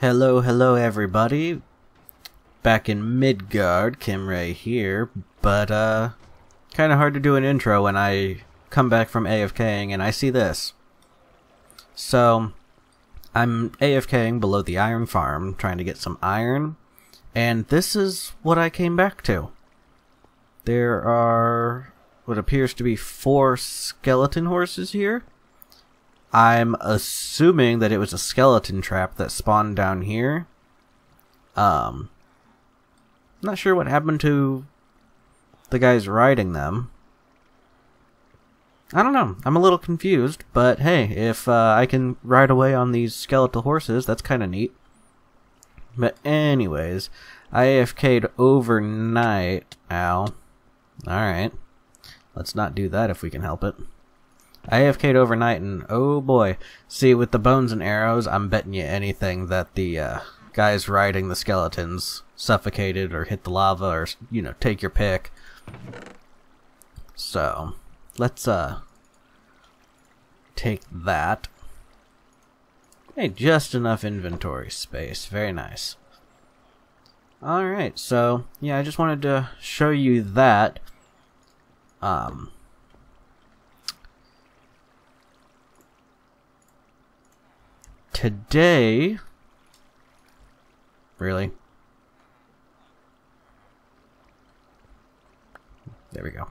Hello everybody. Back in Midgard, Kimray here, but kinda hard to do an intro when I come back from AFKing and I see this. So, I'm AFKing below the iron farm, trying to get some iron, and this is what I came back to. There are what appears to be 4 skeleton horses here. I'm assuming that it was a skeleton trap that spawned down here. Not sure what happened to the guys riding them. I don't know. I'm a little confused, but hey, if I can ride away on these skeletal horses, that's kind of neat. But anyways, I AFK'd overnight. Ow. Alright. Let's not do that if we can help it. I AFK'd overnight, and oh boy. See, with the bones and arrows, I'm betting you anything that the guys riding the skeletons suffocated or hit the lava or, you know, take your pick. So, let's take that. Hey, just enough inventory space. Very nice. Alright, so, yeah, I just wanted to show you that. Today, really? There we go.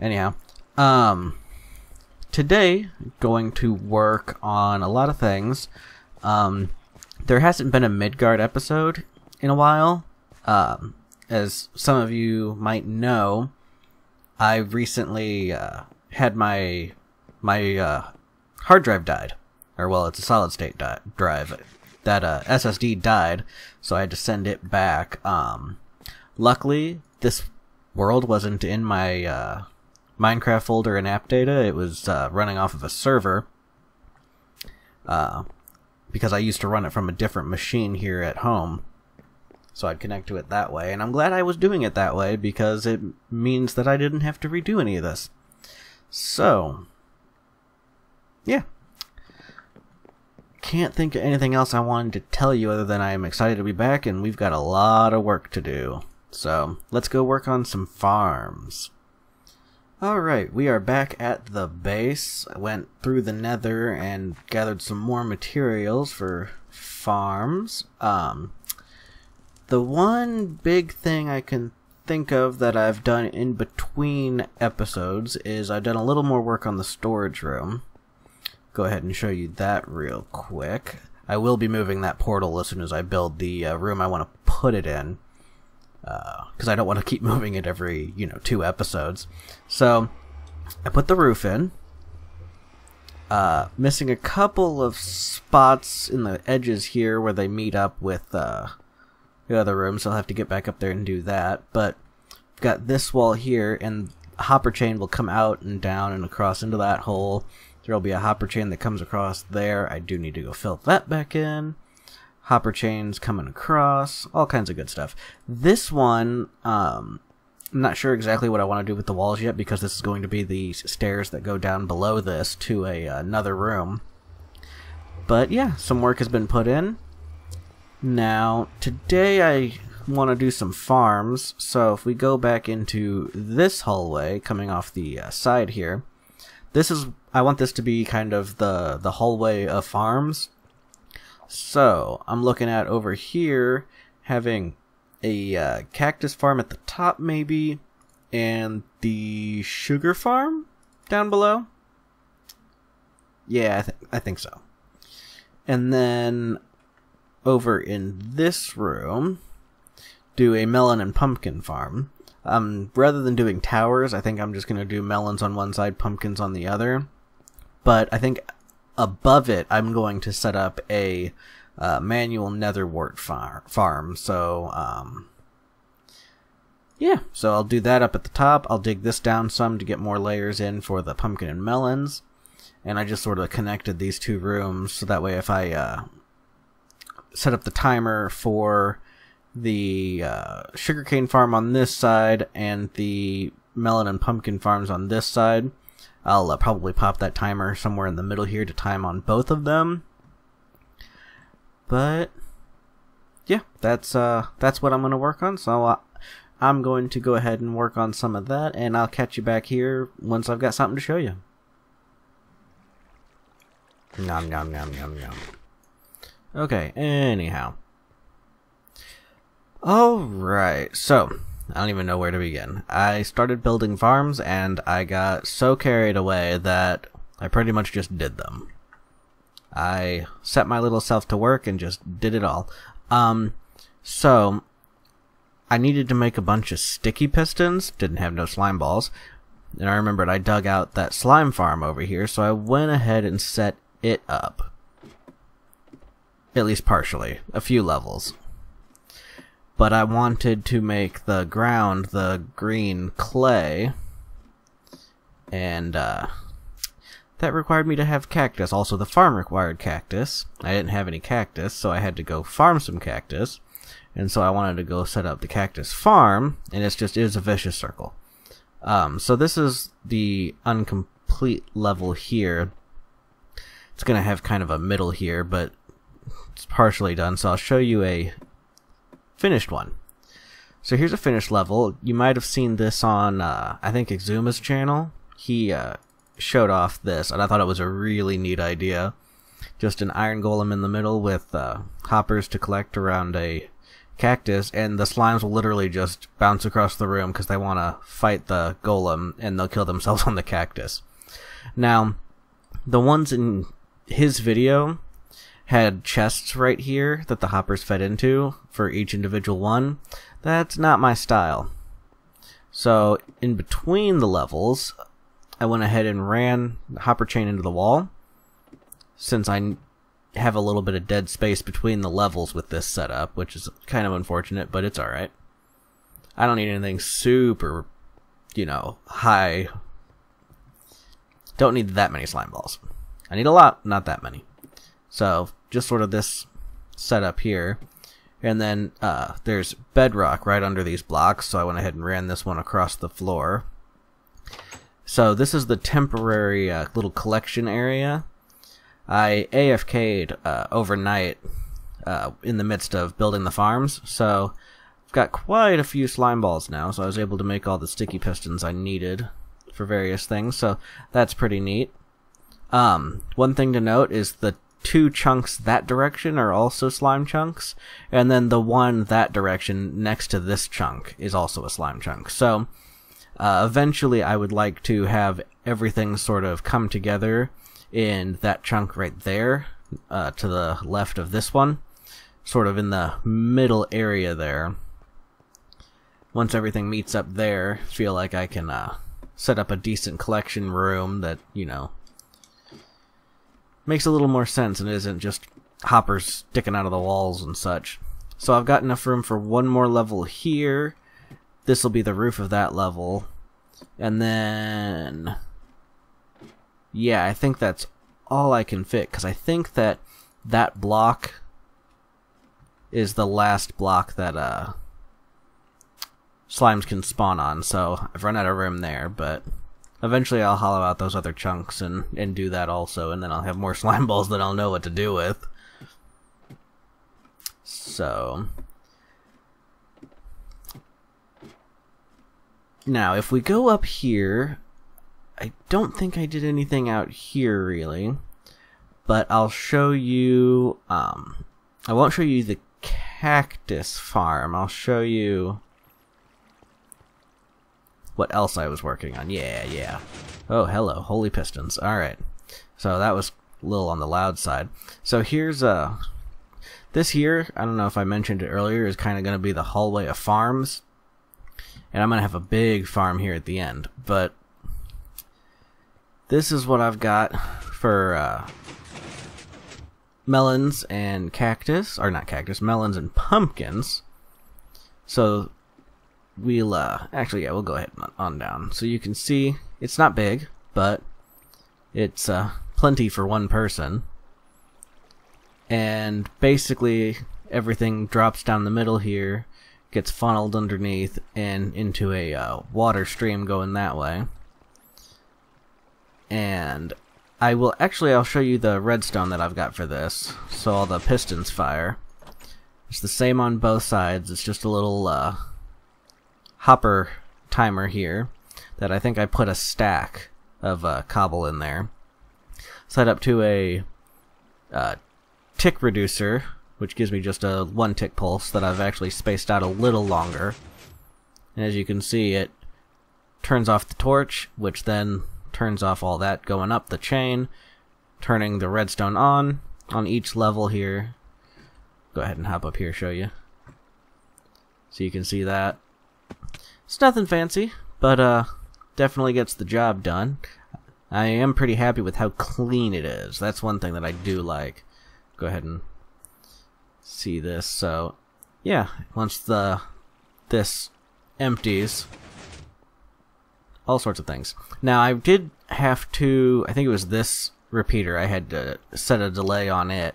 Anyhow, today, going to work on a lot of things. There hasn't been a Midgard episode in a while. As some of you might know, I recently had my hard drive died. Or, well, it's a solid state drive. That SSD died, so I had to send it back. Luckily, this world wasn't in my Minecraft folder and app data. It was running off of a server. Because I used to run it from a different machine here at home. So I'd connect to it that way. And I'm glad I was doing it that way, because it means that I didn't have to redo any of this. So, yeah. Can't think of anything else I wanted to tell you other than I am excited to be back, and we've got a lot of work to do. So, let's go work on some farms. Alright, we are back at the base. I went through the nether and gathered some more materials for farms. The one big thing I can think of that I've done in between episodes is I've done a little more work on the storage room. Go ahead and show you that real quick. I will be moving that portal as soon as I build the room I want to put it in. Because I don't want to keep moving it every, 2 episodes. So, I put the roof in. Missing a couple of spots in the edges here where they meet up with the other rooms, so I'll have to get back up there and do that. But, I've got this wall here, and a hopper chain will come out and down and across into that hole. There'll be a hopper chain that comes across there. I do need to go fill that back in. Hopper chains coming across. All kinds of good stuff. This one, I'm not sure exactly what I want to do with the walls yet, because this is going to be the stairs that go down below this to another room. But yeah, some work has been put in. Now, today I want to do some farms. So if we go back into this hallway, coming off the side here, I want this to be kind of the hallway of farms. So, I'm looking at over here having a cactus farm at the top maybe, and the sugar farm down below. Yeah, I think so. And then over in this room, do a melon and pumpkin farm. Rather than doing towers, I think I'm just going to do melons on one side, pumpkins on the other. But I think above it, I'm going to set up a manual netherwort farm. So, yeah. So I'll do that up at the top. I'll dig this down some to get more layers in for the pumpkin and melons. And I just sort of connected these 2 rooms, so that way if I set up the timer for the sugarcane farm on this side and the melon and pumpkin farms on this side, I'll probably pop that timer somewhere in the middle here to time on both of them. But yeah, that's what I'm gonna work on. So I'm going to go ahead and work on some of that, and I'll catch you back here once I've got something to show you. Nom nom nom nom nom. Okay, anyhow. Alright, so I don't even know where to begin. I started building farms and I got so carried away that I pretty much just did them. I set my little self to work and just did it all. So I needed to make a bunch of sticky pistons, didn't have no slime balls, and I remembered I dug out that slime farm over here, so I went ahead and set it up. At least partially, a few levels. But I wanted to make the ground the green clay, and that required me to have cactus. Also, the farm required cactus. I didn't have any cactus, so I had to go farm some cactus. And so I wanted to go set up the cactus farm, and it is a vicious circle. So this is the incomplete level here. It's going to have kind of a middle here, but it's partially done, so I'll show you a finished one. So here's a finished level. You might have seen this on, I think, Exuma's channel. He showed off this, and I thought it was a really neat idea. Just an iron golem in the middle with hoppers to collect around a cactus, and the slimes will literally just bounce across the room because they want to fight the golem, and they'll kill themselves on the cactus. Now, the ones in his video had chests right here that the hoppers fed into for each individual one. That's not my style. So in between the levels, I went ahead and ran the hopper chain into the wall, since I have a little bit of dead space between the levels with this setup, which is kind of unfortunate, but it's alright. I don't need anything super, high. Don't need that many slime balls. I need a lot, not that many. So, just sort of this setup here. And then there's bedrock right under these blocks, so I went ahead and ran this one across the floor. So this is the temporary little collection area. I AFK'd overnight in the midst of building the farms, so I've got quite a few slime balls now, so I was able to make all the sticky pistons I needed for various things, so that's pretty neat. One thing to note is the 2 chunks that direction are also slime chunks, and then the one that direction next to this chunk is also a slime chunk. So eventually I would like to have everything sort of come together in that chunk right there, to the left of this one, sort of in the middle area there. Once everything meets up there, I feel like I can set up a decent collection room that, makes a little more sense and isn't just hoppers sticking out of the walls and such. So I've got enough room for one more level here. This will be the roof of that level. And then, yeah, I think that's all I can fit, because I think that that block is the last block that slimes can spawn on. So I've run out of room there, but eventually I'll hollow out those other chunks and do that also, and then I'll have more slime balls that I'll know what to do with. So now if we go up here, I don't think I did anything out here really, but I'll show you, I won't show you the cactus farm, I'll show you what else I was working on. Yeah. Oh, hello. Holy pistons. Alright. So that was a little on the loud side. So here's, this here, I don't know if I mentioned it earlier, is kind of going to be the hallway of farms. And I'm going to have a big farm here at the end. But this is what I've got for, melons and cactus. Or not cactus, melons and pumpkins. So we'll, actually, yeah, we'll go ahead and on down. So you can see, it's not big, but it's, plenty for one person. And basically, everything drops down the middle here, gets funneled underneath, and into a, water stream going that way. And I'll show you the redstone that I've got for this, so all the pistons fire. It's the same on both sides, it's just a little hopper timer here that I think I put a stack of cobble in there. Set up to a tick reducer, which gives me just a 1 tick pulse that I've actually spaced out a little longer. And as you can see, it turns off the torch, which then turns off all that going up the chain, turning the redstone on each level here. Go ahead and hop up here, show you. So you can see that. It's nothing fancy, but definitely gets the job done. I am pretty happy with how clean it is. That's one thing that I do like. Go ahead and see this. So yeah, once this empties, all sorts of things. Now I did have to, I think it was this repeater, I had to set a delay on it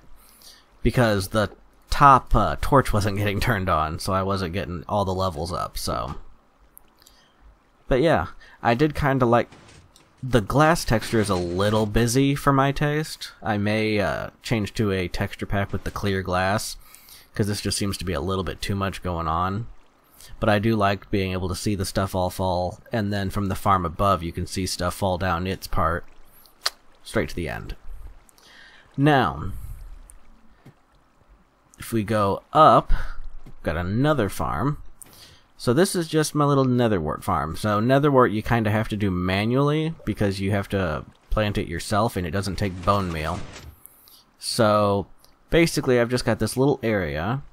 because the top torch wasn't getting turned on, so I wasn't getting all the levels up. So, but yeah, I did kind of like the glass texture is a little busy for my taste. I may change to a texture pack with the clear glass, because this just seems to be a little bit too much going on. But I do like being able to see the stuff all fall, and then from the farm above you can see stuff fall down its part, straight to the end. Now, if we go up, got another farm. So this is just my little netherwort farm. So netherwort you kind of have to do manually because you have to plant it yourself and it doesn't take bone meal. So basically I've just got this little area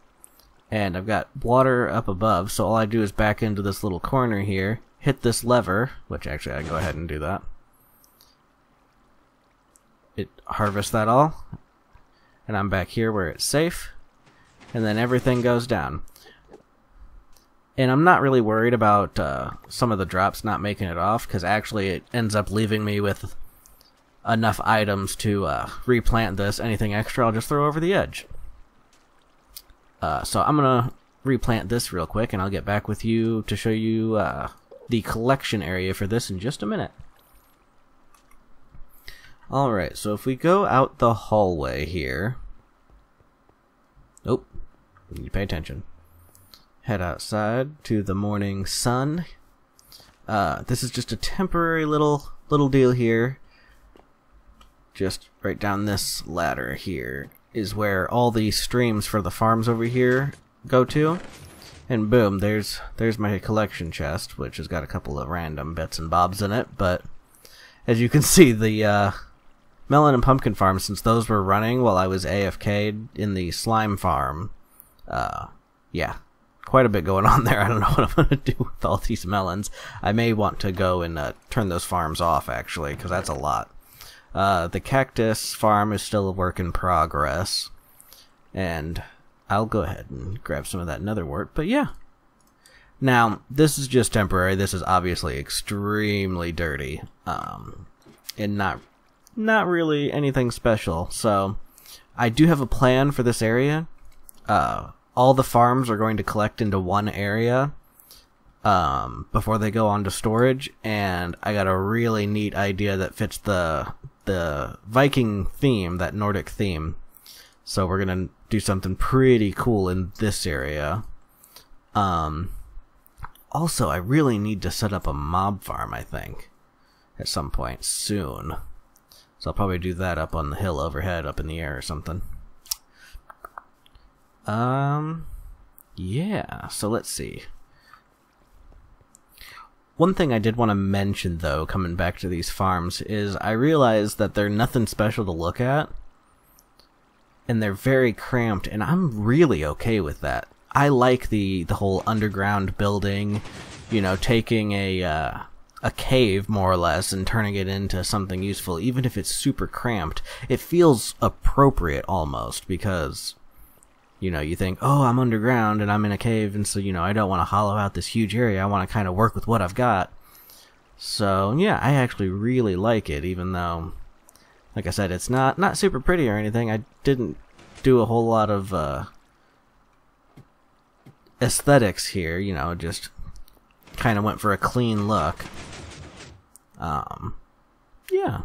and I've got water up above, so all I do is back into this little corner here, hit this lever, which actually I go ahead and do that. It harvests that all, and I'm back here where it's safe, and then everything goes down. And I'm not really worried about some of the drops not making it off, because actually it ends up leaving me with enough items to replant this. Anything extra I'll just throw over the edge. So I'm gonna replant this real quick, and I'll get back with you to show you the collection area for this in just a minute. Alright, so if we go out the hallway here... Oh, you need to pay attention. Head outside to the morning sun. This is just a temporary little deal here. Just right down this ladder here is where all the streams for the farms over here go to. And boom, there's my collection chest, which has got a couple of random bits and bobs in it. But as you can see, the melon and pumpkin farms, since those were running while I was AFK'd in the slime farm, yeah, quite a bit going on there. I don't know what I'm going to do with all these melons. I may want to go and turn those farms off, actually, because that's a lot. The cactus farm is still a work in progress, and I'll go ahead and grab some of that netherwort, but yeah. Now, this is just temporary. This is obviously extremely dirty, and not really anything special. So, I do have a plan for this area. All the farms are going to collect into one area before they go on to storage, and I got a really neat idea that fits the Viking theme, that Nordic theme. So we're gonna do something pretty cool in this area. Also, I really need to set up a mob farm, I think, at some point soon. So I'll probably do that up on the hill overhead, up in the air or something. Yeah, so let's see. One thing I did want to mention, though, coming back to these farms, is I realized that they're nothing special to look at, and they're very cramped, and I'm really okay with that. I like the whole underground building, you know, taking a cave, more or less, and turning it into something useful. Even if it's super cramped, it feels appropriate, almost, because... you know, you think, oh, I'm underground and I'm in a cave, and so, you know, I don't want to hollow out this huge area. I want to kind of work with what I've got. So, yeah, I actually really like it, even though, like I said, it's not super pretty or anything. I didn't do a whole lot of aesthetics here, you know, just kind of went for a clean look. Yeah.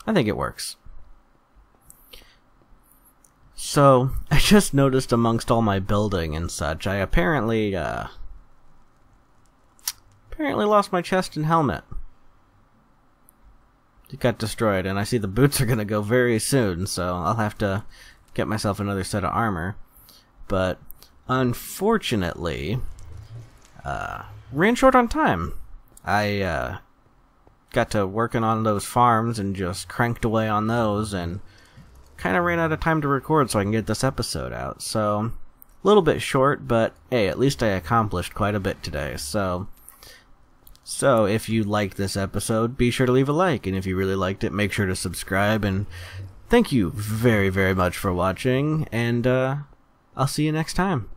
I think it works. So, I just noticed amongst all my building and such, I apparently lost my chest and helmet. It got destroyed, and I see the boots are gonna go very soon, so I'll have to get myself another set of armor. But, unfortunately, ran short on time. I got to working on those farms and just cranked away on those, and kind of ran out of time to record so I can get this episode out. So, a little bit short, but hey, at least I accomplished quite a bit today. So if you liked this episode, be sure to leave a like, and if you really liked it, make sure to subscribe, and thank you very, very much for watching, and I'll see you next time.